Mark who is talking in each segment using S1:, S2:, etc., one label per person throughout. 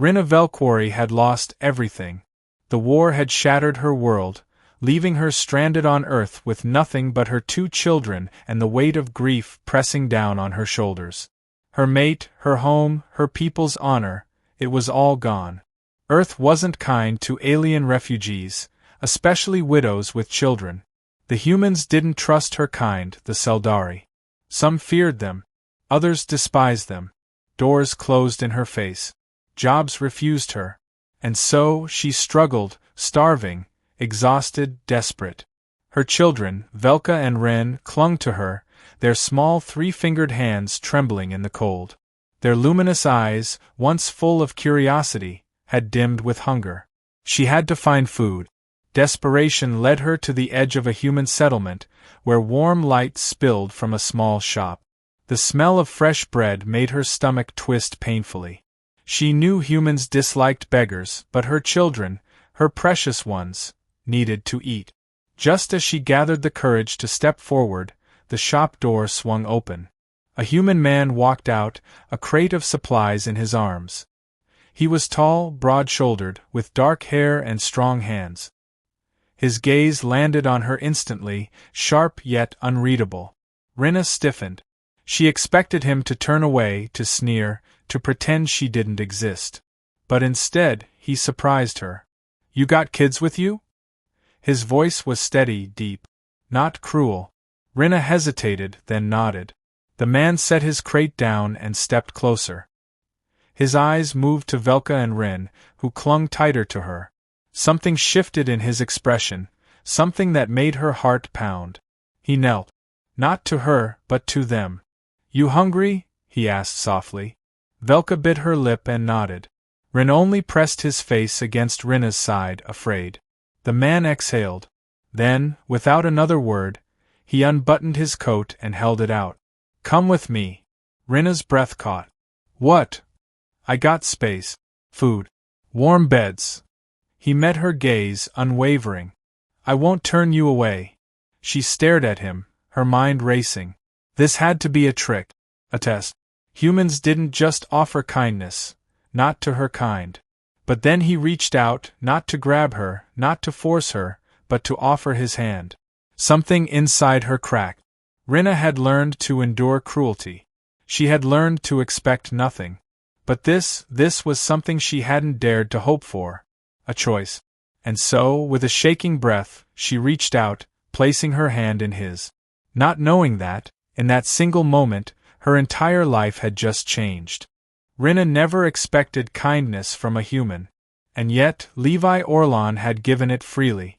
S1: Rinna Velquari had lost everything. The war had shattered her world, leaving her stranded on Earth with nothing but her 2 children and the weight of grief pressing down on her shoulders. Her mate, her home, her people's honor, it was all gone. Earth wasn't kind to alien refugees, especially widows with children. The humans didn't trust her kind, the Seldari. Some feared them. Others despised them. Doors closed in her face. Jobs refused her. And so she struggled, starving, exhausted, desperate. Her children, Velka and Ren, clung to her, their small 3-fingered hands trembling in the cold. Their luminous eyes, once full of curiosity, had dimmed with hunger. She had to find food. Desperation led her to the edge of a human settlement, where warm light spilled from a small shop. The smell of fresh bread made her stomach twist painfully. She knew humans disliked beggars, but her children, her precious ones, needed to eat. Just as she gathered the courage to step forward, the shop door swung open. A human man walked out, a crate of supplies in his arms. He was tall, broad-shouldered, with dark hair and strong hands. His gaze landed on her instantly, sharp yet unreadable. Rinna stiffened. She expected him to turn away, to sneer, to pretend she didn't exist. But instead, he surprised her. "You got kids with you?" His voice was steady, deep. Not cruel. Rinna hesitated, then nodded. The man set his crate down and stepped closer. His eyes moved to Velka and Ren, who clung tighter to her. Something shifted in his expression, something that made her heart pound. He knelt. Not to her, but to them. "You hungry?" he asked softly. Velka bit her lip and nodded. Ren only pressed his face against Rinna's side, afraid. The man exhaled. Then, without another word, he unbuttoned his coat and held it out. "Come with me." Rinna's breath caught. "What?" "I got space. Food. Warm beds." He met her gaze, unwavering. "I won't turn you away." She stared at him, her mind racing. This had to be a trick. A test. Humans didn't just offer kindness. Not to her kind. But then he reached out, not to grab her, not to force her, but to offer his hand. Something inside her cracked. Rinna had learned to endure cruelty. She had learned to expect nothing. But this was something she hadn't dared to hope for. A choice. And so, with a shaking breath, she reached out, placing her hand in his. Not knowing that, in that single moment, her entire life had just changed. Rinna never expected kindness from a human. And yet, Levi Orlon had given it freely.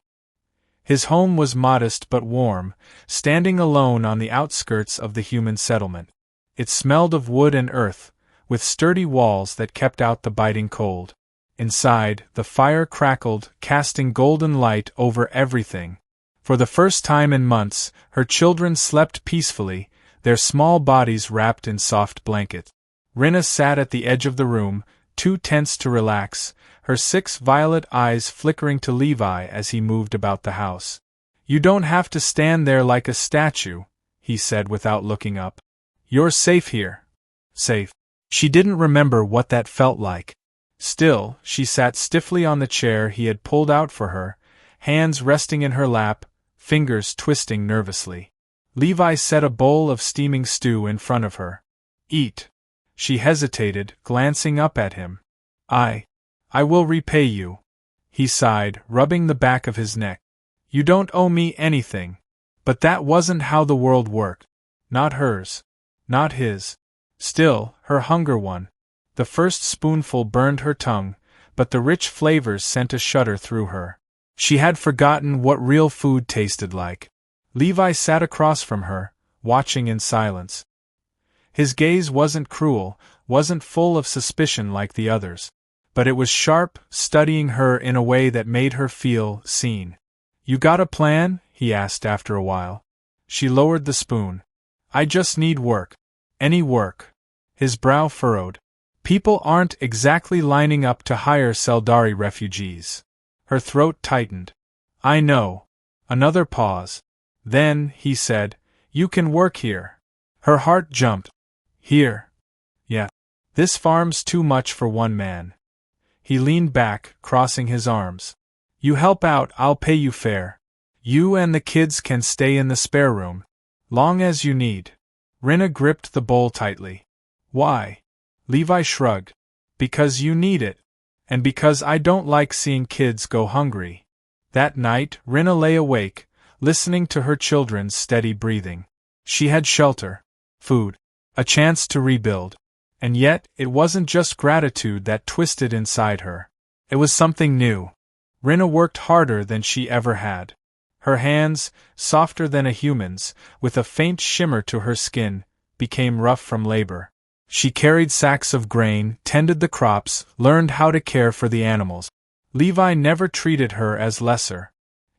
S1: His home was modest but warm, standing alone on the outskirts of the human settlement. It smelled of wood and earth, with sturdy walls that kept out the biting cold. Inside, the fire crackled, casting golden light over everything. For the first time in months, her children slept peacefully, their small bodies wrapped in soft blankets. Rinna sat at the edge of the room, too tense to relax, her 6 violet eyes flickering to Levi as he moved about the house. "You don't have to stand there like a statue," he said without looking up. "You're safe here." Safe. She didn't remember what that felt like. Still, she sat stiffly on the chair he had pulled out for her, hands resting in her lap, fingers twisting nervously. Levi set a bowl of steaming stew in front of her. "Eat." She hesitated, glancing up at him. I will repay you." He sighed, rubbing the back of his neck. "You don't owe me anything." But that wasn't how the world worked. Not hers. Not his. Still, her hunger won. The first spoonful burned her tongue, but the rich flavors sent a shudder through her. She had forgotten what real food tasted like. Levi sat across from her, watching in silence. His gaze wasn't cruel, wasn't full of suspicion like the others. But it was sharp, studying her in a way that made her feel seen. "You got a plan?" he asked after a while. She lowered the spoon. "I just need work. Any work." His brow furrowed. "People aren't exactly lining up to hire Seldari refugees." Her throat tightened. "I know." Another pause. "Then," he said, "you can work here." Her heart jumped. "Here?" "Yeah. This farm's too much for one man." He leaned back, crossing his arms. You help out, I'll pay you fair. You and the kids can stay in the spare room. Long as you need. Rinna gripped the bowl tightly. Why? Levi shrugged. Because you need it. And because I don't like seeing kids go hungry. That night, Rinna lay awake, listening to her children's steady breathing. She had shelter, food, a chance to rebuild. And yet, it wasn't just gratitude that twisted inside her. It was something new. Rinna worked harder than she ever had. Her hands, softer than a human's, with a faint shimmer to her skin, became rough from labor. She carried sacks of grain, tended the crops, learned how to care for the animals. Levi never treated her as lesser.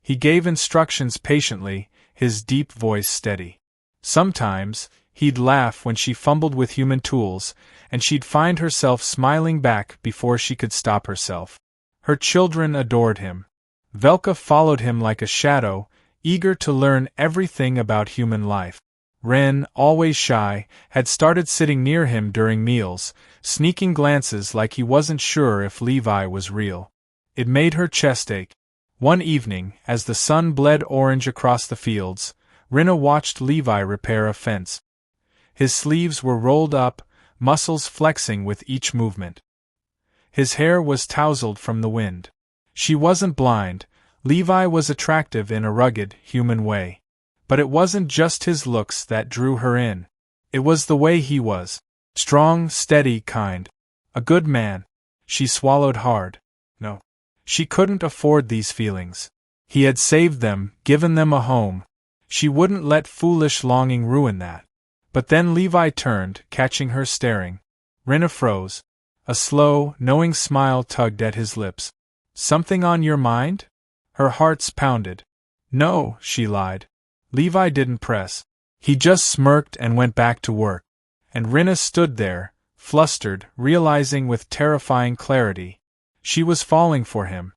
S1: He gave instructions patiently, his deep voice steady. Sometimes, he'd laugh when she fumbled with human tools, and she'd find herself smiling back before she could stop herself. Her children adored him. Velka followed him like a shadow, eager to learn everything about human life. Ren, always shy, had started sitting near him during meals, sneaking glances like he wasn't sure if Levi was real. It made her chest ache. One evening, as the sun bled orange across the fields, Rinna watched Levi repair a fence. His sleeves were rolled up, muscles flexing with each movement. His hair was tousled from the wind. She wasn't blind. Levi was attractive in a rugged, human way. But it wasn't just his looks that drew her in. It was the way he was. Strong, steady, kind. A good man. She swallowed hard. No. She couldn't afford these feelings. He had saved them, given them a home. She wouldn't let foolish longing ruin that. But then Levi turned, catching her staring. Rinna froze. A slow, knowing smile tugged at his lips. Something on your mind? Her heart's pounded. No, she lied. Levi didn't press. He just smirked and went back to work. And Rinna stood there, flustered, realizing with terrifying clarity. She was falling for him.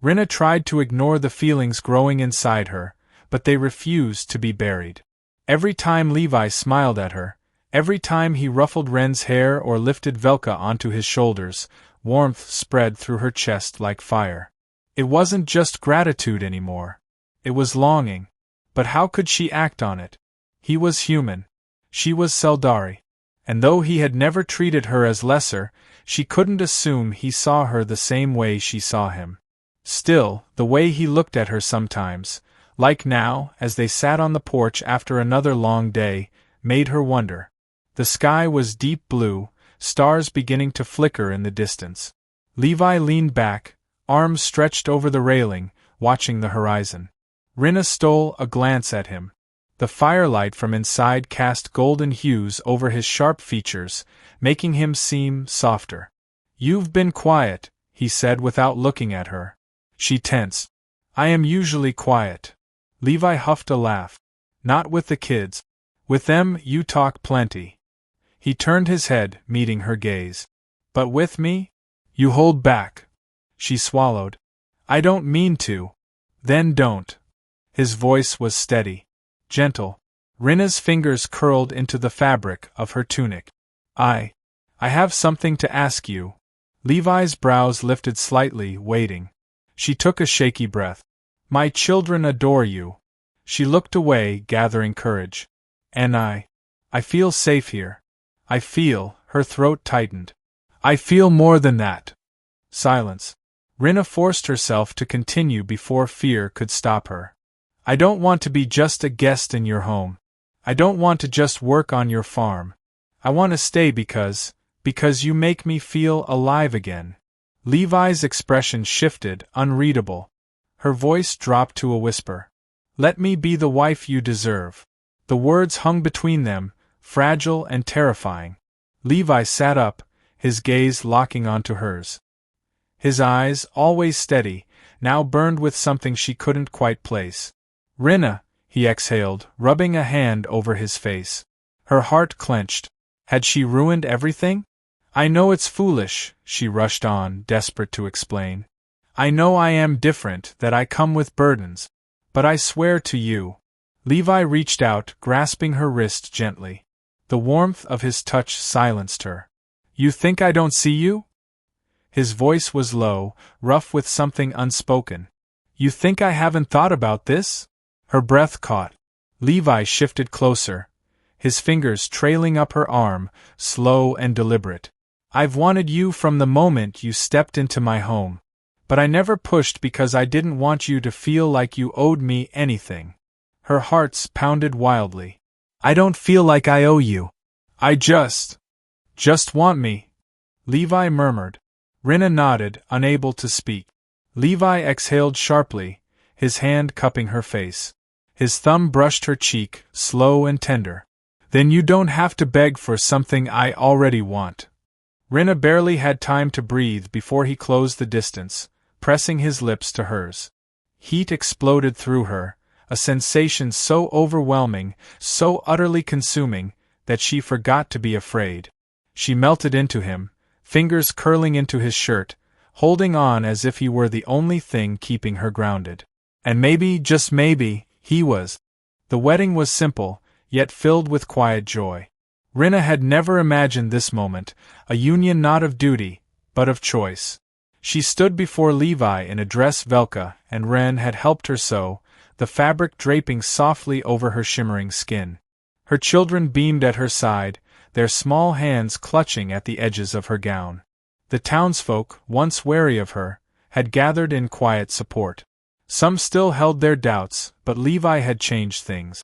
S1: Rinna tried to ignore the feelings growing inside her, but they refused to be buried. Every time Levi smiled at her, every time he ruffled Ren's hair or lifted Velka onto his shoulders, warmth spread through her chest like fire. It wasn't just gratitude anymore. It was longing. But how could she act on it? He was human. She was Seldari. And though he had never treated her as lesser, she couldn't assume he saw her the same way she saw him. Still, the way he looked at her sometimes, like now, as they sat on the porch after another long day, made her wonder. The sky was deep blue, stars beginning to flicker in the distance. Levi leaned back, arms stretched over the railing, watching the horizon. Rinna stole a glance at him. The firelight from inside cast golden hues over his sharp features, making him seem softer. You've been quiet, he said without looking at her. She tensed. I am usually quiet. Levi huffed a laugh. Not with the kids. With them, you talk plenty. He turned his head, meeting her gaze. But with me? You hold back. She swallowed. I don't mean to. Then don't. His voice was steady. Gentle. Rinna's fingers curled into the fabric of her tunic. I have something to ask you. Levi's brows lifted slightly, waiting. She took a shaky breath. My children adore you. She looked away, gathering courage. And I feel safe here. I feel, her throat tightened. I feel more than that. Silence. Rinna forced herself to continue before fear could stop her. I don't want to be just a guest in your home. I don't want to just work on your farm. I want to stay because you make me feel alive again. Levi's expression shifted, unreadable. Her voice dropped to a whisper. Let me be the wife you deserve. The words hung between them, fragile and terrifying. Levi sat up, his gaze locking onto hers. His eyes, always steady, now burned with something she couldn't quite place. Rinna, he exhaled, rubbing a hand over his face. Her heart clenched. Had she ruined everything? I know it's foolish, she rushed on, desperate to explain. I know I am different, that I come with burdens. But I swear to you. Levi reached out, grasping her wrist gently. The warmth of his touch silenced her. You think I don't see you? His voice was low, rough with something unspoken. You think I haven't thought about this? Her breath caught. Levi shifted closer, his fingers trailing up her arm, slow and deliberate. I've wanted you from the moment you stepped into my home. But I never pushed because I didn't want you to feel like you owed me anything. Her heart pounded wildly. I don't feel like I owe you. I just want me, Levi murmured. Rinna nodded, unable to speak. Levi exhaled sharply, his hand cupping her face. His thumb brushed her cheek, slow and tender. Then you don't have to beg for something I already want. Rinna barely had time to breathe before he closed the distance, pressing his lips to hers. Heat exploded through her, a sensation so overwhelming, so utterly consuming, that she forgot to be afraid. She melted into him, fingers curling into his shirt, holding on as if he were the only thing keeping her grounded. And maybe, just maybe, he was. The wedding was simple, yet filled with quiet joy. Rinna had never imagined this moment, a union not of duty, but of choice. She stood before Levi in a dress Velka and Ren had helped her sew, the fabric draping softly over her shimmering skin. Her children beamed at her side, their small hands clutching at the edges of her gown. The townsfolk, once wary of her, had gathered in quiet support. Some still held their doubts, but Levi had changed things.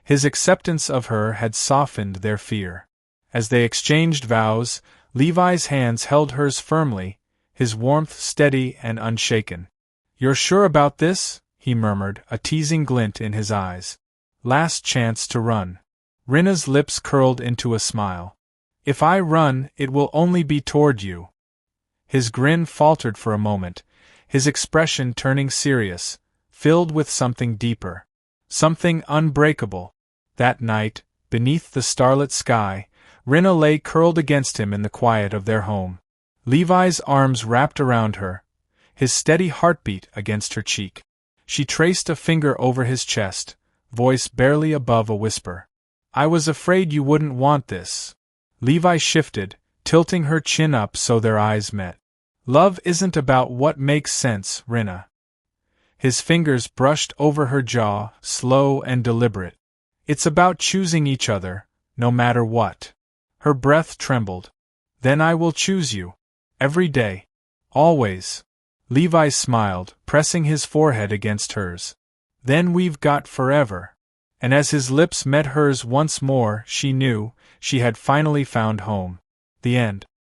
S1: His acceptance of her had softened their fear. As they exchanged vows, Levi's hands held hers firmly, his warmth steady and unshaken. You're sure about this? He murmured, a teasing glint in his eyes. Last chance to run. Rinna's lips curled into a smile. If I run, it will only be toward you. His grin faltered for a moment, his expression turning serious, filled with something deeper. Something unbreakable. That night, beneath the starlit sky, Rinna lay curled against him in the quiet of their home. Levi's arms wrapped around her, his steady heartbeat against her cheek. She traced a finger over his chest, voice barely above a whisper. I was afraid you wouldn't want this. Levi shifted, tilting her chin up so their eyes met. Love isn't about what makes sense, Rinna. His fingers brushed over her jaw, slow and deliberate. It's about choosing each other, no matter what. Her breath trembled. Then I will choose you. Every day. Always. Levi smiled, pressing his forehead against hers. Then we've got forever. And as his lips met hers once more, she knew, she had finally found home. The end.